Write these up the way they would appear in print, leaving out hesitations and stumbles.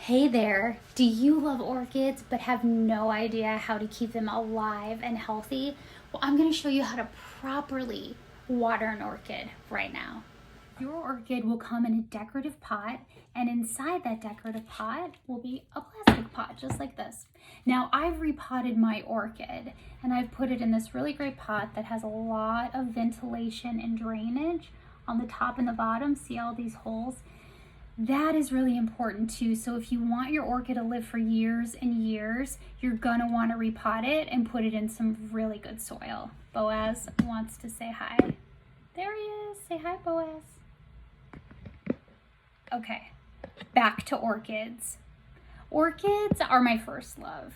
Hey there, do you love orchids but have no idea how to keep them alive and healthy? Well, I'm going to show you how to properly water an orchid right now. Your orchid will come in a decorative pot, and inside that decorative pot will be a plastic pot just like this. Now, I've repotted my orchid and I've put it in this really great pot that has a lot of ventilation and drainage on the top and the bottom. See all these holes? That is really important too. So if you want your orchid to live for years and years, you're gonna want to repot it and put it in some really good soil. Boaz wants to say hi. There he is. Say hi, Boaz. Okay, back to orchids. Orchids are my first love.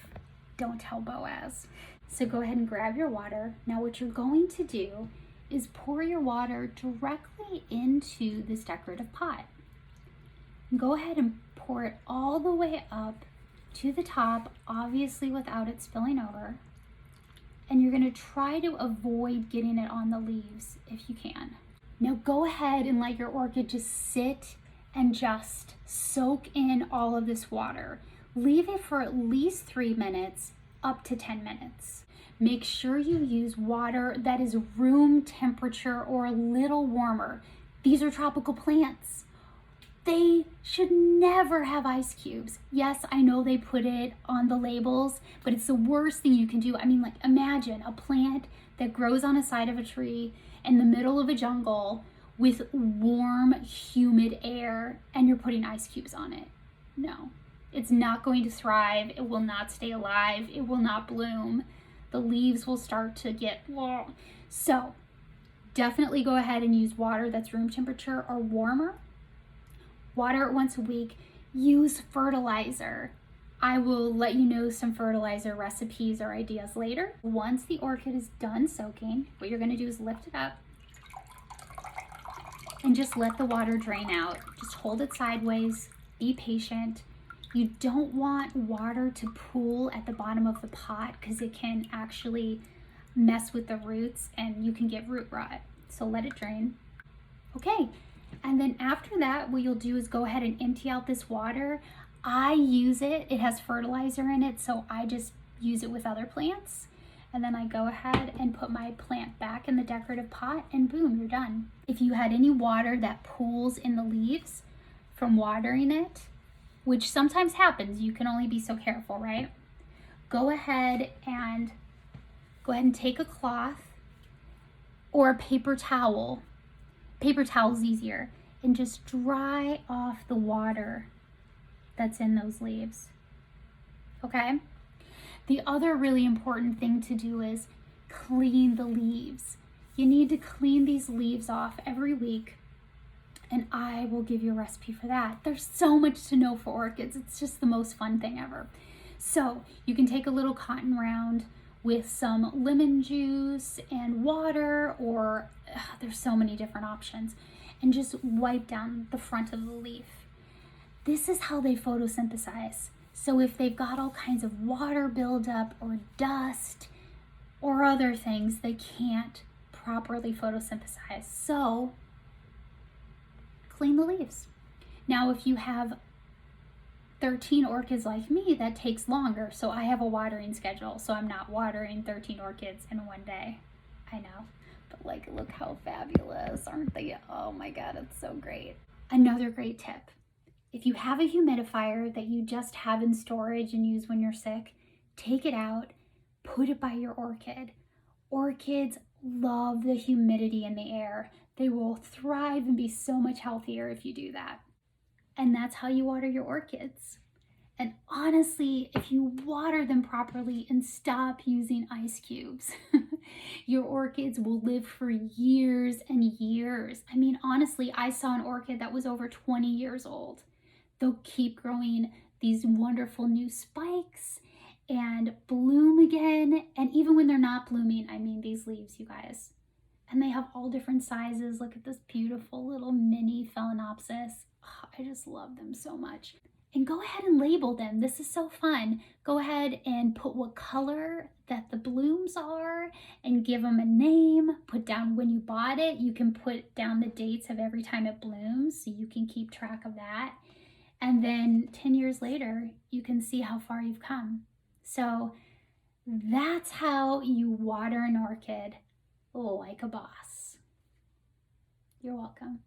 Don't tell Boaz. So go ahead and grab your water. Now what you're going to do is pour your water directly into this decorative pot. Go ahead and pour it all the way up to the top, obviously without it spilling over. And you're going to try to avoid getting it on the leaves if you can. Now go ahead and let your orchid just sit and just soak in all of this water. Leave it for at least 3 minutes, up to 10 minutes. Make sure you use water that is room temperature or a little warmer. These are tropical plants. They should never have ice cubes. Yes, I know they put it on the labels, but it's the worst thing you can do. I mean, like, imagine a plant that grows on a side of a tree in the middle of a jungle with warm, humid air, and you're putting ice cubes on it. No, it's not going to thrive. It will not stay alive. It will not bloom. The leaves will start to get, so definitely go ahead and use water that's room temperature or warmer. Water it once a week. Use fertilizer. I will let you know some fertilizer recipes or ideas later. Once the orchid is done soaking, what you're gonna do is lift it up and just let the water drain out. Just hold it sideways, be patient. You don't want water to pool at the bottom of the pot because it can actually mess with the roots and you can get root rot. So let it drain. Okay. And then after that, what you'll do is go ahead and empty out this water. I use it, it has fertilizer in it, so I just use it with other plants. And then I go ahead and put my plant back in the decorative pot and boom, you're done. If you had any water that pools in the leaves from watering it, which sometimes happens, you can only be so careful, right? Go ahead and take a cloth or a paper towel. Paper towel's easier, and just dry off the water that's in those leaves. Okay? The other really important thing to do is clean the leaves. You need to clean these leaves off every week, and I will give you a recipe for that. There's so much to know for orchids. It's just the most fun thing ever. So you can take a little cotton round with some lemon juice and water, or there's so many different options, and just wipe down the front of the leaf. This is how they photosynthesize. So if they've got all kinds of water buildup or dust or other things, they can't properly photosynthesize. So clean the leaves. Now, if you have 13 orchids like me, that takes longer. So I have a watering schedule. So I'm not watering 13 orchids in one day. I know, but like, look how fabulous, aren't they? Oh my God, it's so great. Another great tip. If you have a humidifier that you just have in storage and use when you're sick, take it out, put it by your orchid. Orchids love the humidity in the air. They will thrive and be so much healthier if you do that. And that's how you water your orchids. And honestly, if you water them properly and stop using ice cubes, your orchids will live for years and years. I mean, honestly, I saw an orchid that was over 20 years old. They'll keep growing these wonderful new spikes and bloom again. And even when they're not blooming, I mean, these leaves, you guys. And they have all different sizes. Look at this beautiful little mini Phalaenopsis. Oh, I just love them so much. And go ahead and label them. This is so fun. Go ahead and put what color that the blooms are and give them a name. Put down when you bought it. You can put down the dates of every time it blooms so you can keep track of that. And then 10 years later, you can see how far you've come. So that's how you water an orchid like a boss. You're welcome.